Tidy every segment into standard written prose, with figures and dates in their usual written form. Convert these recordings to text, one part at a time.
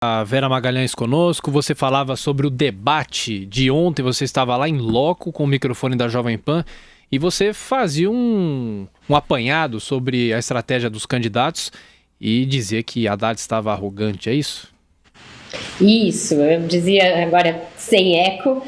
A Vera Magalhães conosco, você falava sobre o debate de ontem, você estava lá em loco com o microfone da Jovem Pan e você fazia um apanhado sobre a estratégia dos candidatos e dizia que Haddad estava arrogante, é isso? Isso, eu dizia agora sem eco,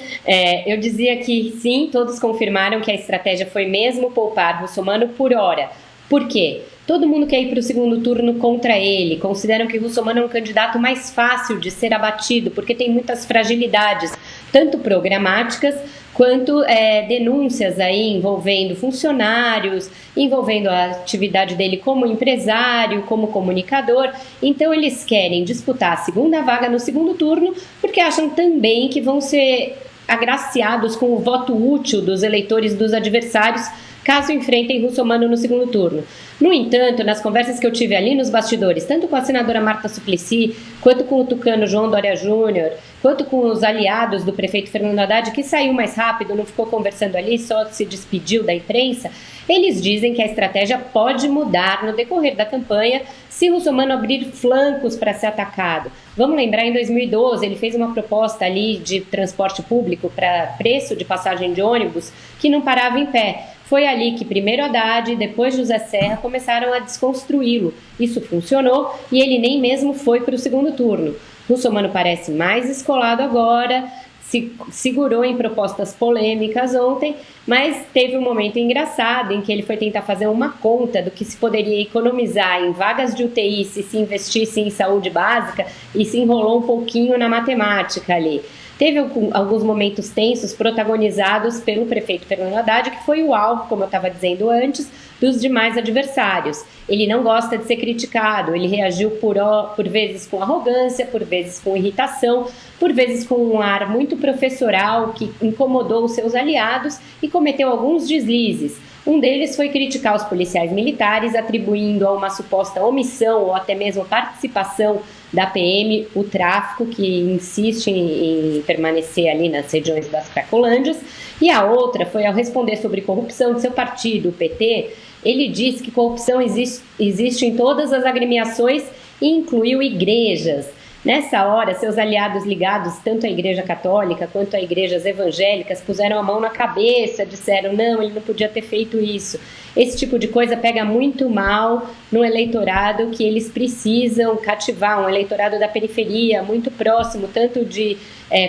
eu dizia que sim, todos confirmaram que a estratégia foi mesmo poupar Russomano por hora. Por quê? Todo mundo quer ir para o segundo turno contra ele, consideram que Russomano é um candidato mais fácil de ser abatido, porque tem muitas fragilidades, tanto programáticas quanto denúncias aí envolvendo funcionários, envolvendo a atividade dele como empresário, como comunicador. Então eles querem disputar a segunda vaga no segundo turno, porque acham também que vão ser agraciados com o voto útil dos eleitores dos adversários, caso enfrentem Russomano no segundo turno. No entanto, nas conversas que eu tive ali nos bastidores, tanto com a senadora Marta Suplicy, quanto com o tucano João Dória Júnior, quanto com os aliados do prefeito Fernando Haddad, que saiu mais rápido, não ficou conversando ali, só se despediu da imprensa, eles dizem que a estratégia pode mudar no decorrer da campanha se Russomano abrir flancos para ser atacado. Vamos lembrar, em 2012, ele fez uma proposta ali de transporte público para preço de passagem de ônibus que não parava em pé. Foi ali que primeiro Haddad e depois José Serra começaram a desconstruí-lo. Isso funcionou e ele nem mesmo foi para o segundo turno. Russomano parece mais escolado agora, se segurou em propostas polêmicas ontem, mas teve um momento engraçado em que ele foi tentar fazer uma conta do que se poderia economizar em vagas de UTI se investisse em saúde básica e se enrolou um pouquinho na matemática ali. Teve alguns momentos tensos protagonizados pelo prefeito Fernando Haddad, que foi o alvo, como eu estava dizendo antes, dos demais adversários. Ele não gosta de ser criticado, ele reagiu por vezes com arrogância, por vezes com irritação, por vezes com um ar muito professoral que incomodou os seus aliados e cometeu alguns deslizes. Um deles foi criticar os policiais militares, atribuindo a uma suposta omissão ou até mesmo participação da PM o tráfico, que insiste em permanecer ali nas regiões das Cracolândias. E a outra foi, ao responder sobre corrupção de seu partido, o PT, ele disse que corrupção existe em todas as agremiações e incluiu igrejas. Nessa hora, seus aliados ligados tanto à Igreja Católica quanto a igrejas evangélicas puseram a mão na cabeça, disseram não, ele não podia ter feito isso. Esse tipo de coisa pega muito mal no eleitorado que eles precisam cativar, um eleitorado da periferia, muito próximo, tanto de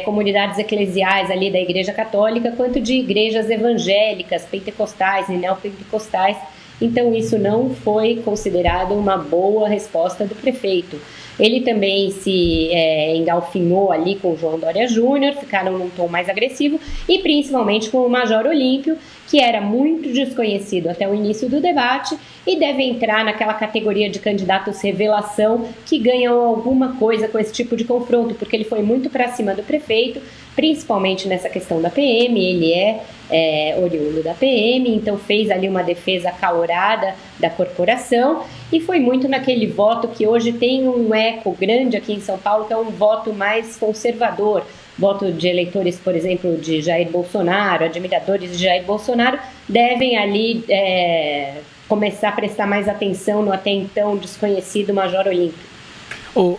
comunidades eclesiais ali da Igreja Católica, quanto de igrejas evangélicas, pentecostais e neopentecostais. Então isso não foi considerado uma boa resposta do prefeito. Ele também se engalfinhou ali com o João Dória Júnior, ficaram num tom mais agressivo, e principalmente com o Major Olímpio, que era muito desconhecido até o início do debate e deve entrar naquela categoria de candidatos revelação que ganham alguma coisa com esse tipo de confronto, porque ele foi muito para cima do prefeito, principalmente nessa questão da PM, ele é oriundo da PM, então fez ali uma defesa acalorada da corporação e foi muito naquele voto que hoje tem um eco grande aqui em São Paulo, que é um voto mais conservador, voto de eleitores, por exemplo, de Jair Bolsonaro, admiradores de Jair Bolsonaro, devem ali começar a prestar mais atenção no até então desconhecido Major Olímpio. Ô,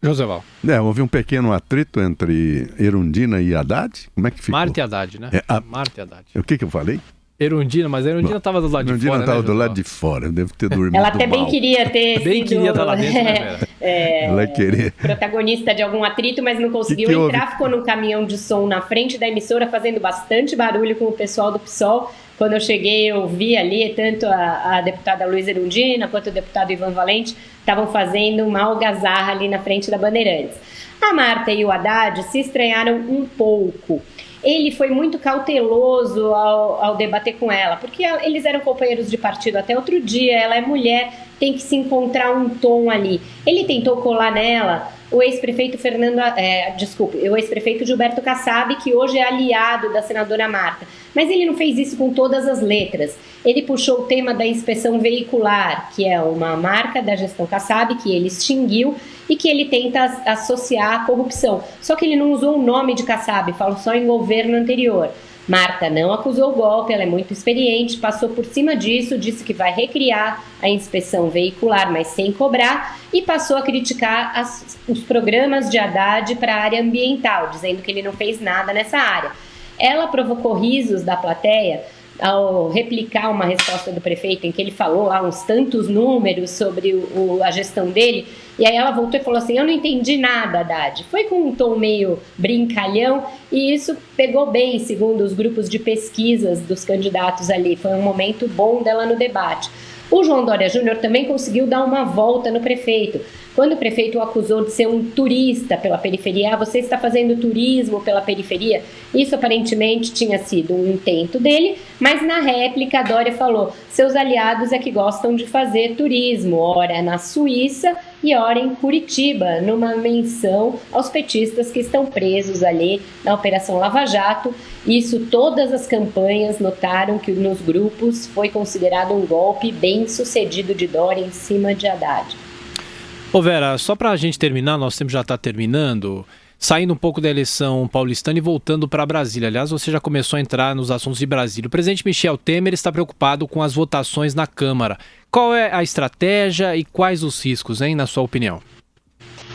Joséval. Houve um pequeno atrito entre Erundina e Haddad? Como é que ficou? Marta e Haddad, né? Marta e Haddad. O que eu falei? Erundina, mas a Erundina estava do lado de fora. Erundina estava do lado de fora, deve ter dormido mal. Ela até bem queria ter bem queria estar lá dentro, né, Vera? Ela queria. Protagonista de algum atrito, mas não conseguiu entrar, ficou num caminhão de som na frente da emissora, fazendo bastante barulho com o pessoal do PSOL. Quando eu cheguei, eu vi ali, tanto a deputada Luísa Erundina quanto o deputado Ivan Valente estavam fazendo uma algazarra ali na frente da Bandeirantes. A Marta e o Haddad se estranharam um pouco. Ele foi muito cauteloso ao debater com ela, porque eles eram companheiros de partido até outro dia, ela é mulher, tem que se encontrar um tom ali. Ele tentou colar nela o ex-prefeito o ex-prefeito Gilberto Kassab, que hoje é aliado da senadora Marta. Mas ele não fez isso com todas as letras. Ele puxou o tema da inspeção veicular, que é uma marca da gestão Kassab, que ele extinguiu e que ele tenta associar à corrupção. Só que ele não usou o nome de Kassab, falou só em governo anterior. Marta não acusou o golpe, ela é muito experiente, passou por cima disso, disse que vai recriar a inspeção veicular, mas sem cobrar, e passou a criticar os programas de Haddad para a área ambiental, dizendo que ele não fez nada nessa área. Ela provocou risos da plateia ao replicar uma resposta do prefeito em que ele falou uns tantos números sobre a gestão dele, e aí ela voltou e falou assim: eu não entendi nada, Haddad. Foi com um tom meio brincalhão, e isso pegou bem, segundo os grupos de pesquisas dos candidatos ali. Foi um momento bom dela no debate. O João Dória Júnior também conseguiu dar uma volta no prefeito. Quando o prefeito o acusou de ser um turista pela periferia, você está fazendo turismo pela periferia? Isso aparentemente tinha sido um intento dele, mas na réplica a Dória falou: seus aliados é que gostam de fazer turismo, ora na Suíça e ora em Curitiba, numa menção aos petistas que estão presos ali na Operação Lava Jato. Isso, todas as campanhas notaram que nos grupos foi considerado um golpe bem sucedido de Dória em cima de Haddad. Ô Vera, só para a gente terminar, nosso tempo já está terminando, saindo um pouco da eleição paulistana e voltando para Brasília. Aliás, você já começou a entrar nos assuntos de Brasília. O presidente Michel Temer está preocupado com as votações na Câmara. Qual é a estratégia e quais os riscos, hein, na sua opinião?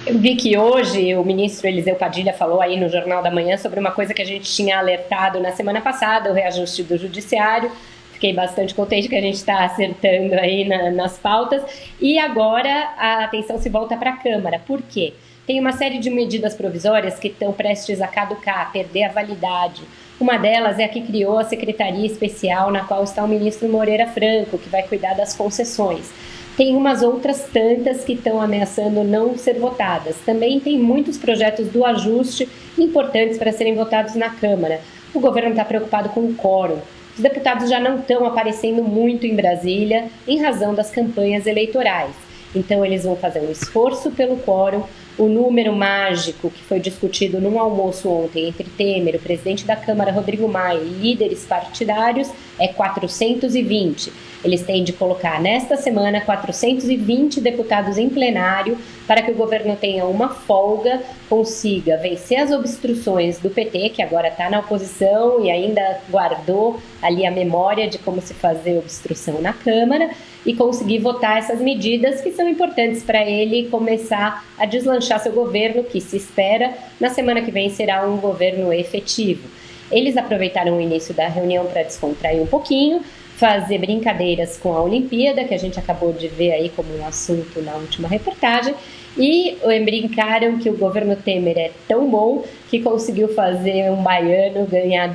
Eu vi que hoje o ministro Eliseu Padilha falou aí no Jornal da Manhã sobre uma coisa que a gente tinha alertado na semana passada, o reajuste do judiciário. Fiquei bastante contente que a gente está acertando aí nas pautas. E agora a atenção se volta para a Câmara. Por quê? Tem uma série de medidas provisórias que estão prestes a caducar, perder a validade. Uma delas é a que criou a Secretaria Especial, na qual está o ministro Moreira Franco, que vai cuidar das concessões. Tem umas outras tantas que estão ameaçando não ser votadas. Também tem muitos projetos do ajuste importantes para serem votados na Câmara. O governo está preocupado com o quórum. Os deputados já não estão aparecendo muito em Brasília em razão das campanhas eleitorais. Então eles vão fazer um esforço pelo quórum. O número mágico que foi discutido num almoço ontem entre Temer, o presidente da Câmara, Rodrigo Maia, e líderes partidários é 420. Eles têm de colocar nesta semana 420 deputados em plenário para que o governo tenha uma folga, consiga vencer as obstruções do PT, que agora está na oposição e ainda guardou ali a memória de como se fazer obstrução na Câmara, e conseguir votar essas medidas que são importantes para ele começar a deslanchar seu governo, que se espera na semana que vem será um governo efetivo. Eles aproveitaram o início da reunião para descontrair um pouquinho, fazer brincadeiras com a Olimpíada, que a gente acabou de ver aí como um assunto na última reportagem, e brincaram que o governo Temer é tão bom que conseguiu fazer um baiano ganhar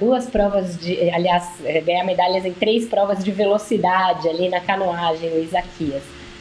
ganhar medalhas em 3 provas de velocidade ali na canoagem, o Isaquias.